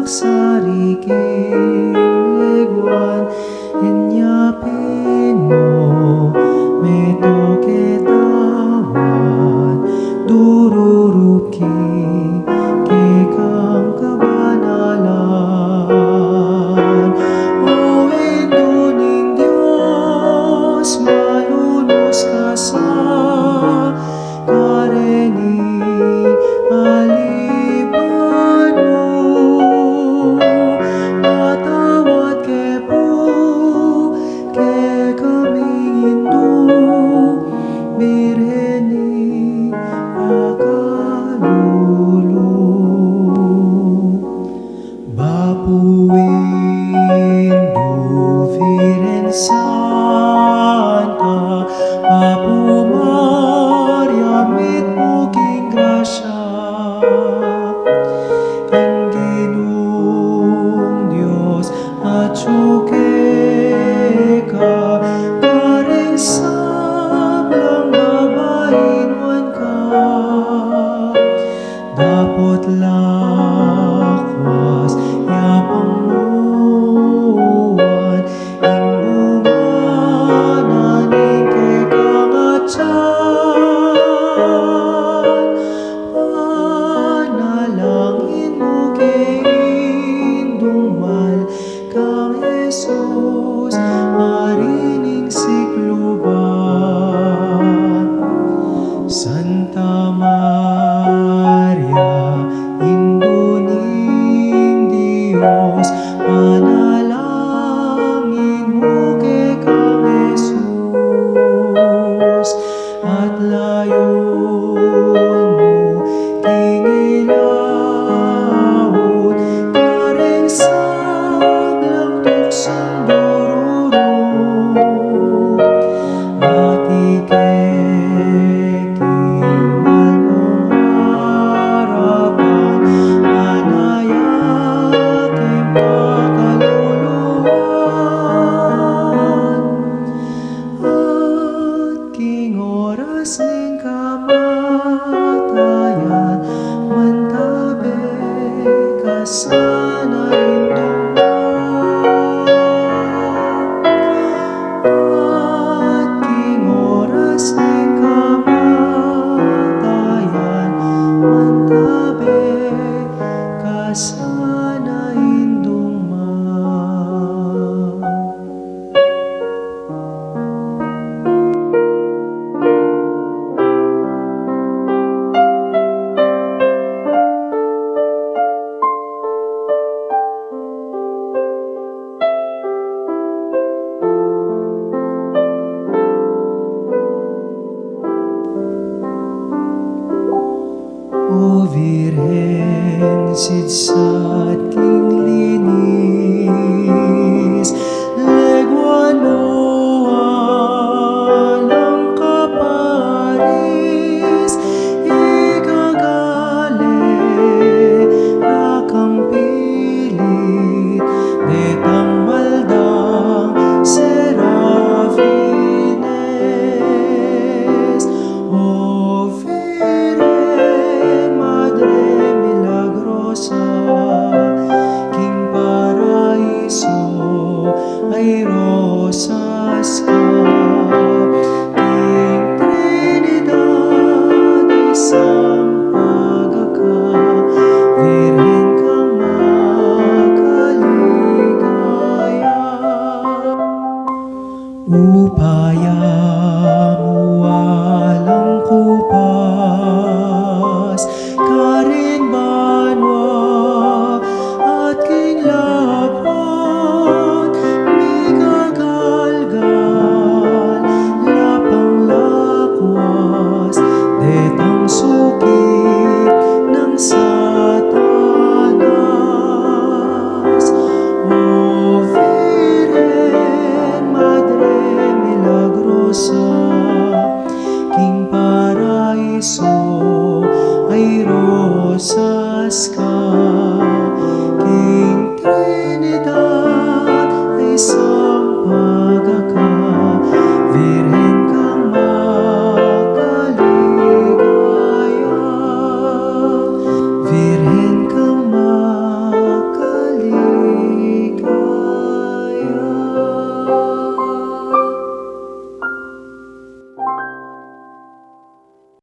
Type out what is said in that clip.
pagsariking leguan inyapin mo meto ketawan dururuki kekang kabanalan o Indu ning Diyos malunos ka sa kareni alipado patawad kepo ke kaming Indu birheni pakalulu Bapu Indu Virgen Santa Bapu Maria mit muking grasya ang Ginong Diyos at ka karing sablang babainwan ka dapot lakwas yapang nuan ing bunga ning kekang atyan panalangin mo kay Indumal kang Jesus marining sikluban Santa Maria Indu ning Dios panalangin mo kay kang Jesus at layon mo kingilawot karing sablang tuksong dururot at ikeking malmong harapan anayaking pakaluluan at king oras ning kamatayan mantabi ka sana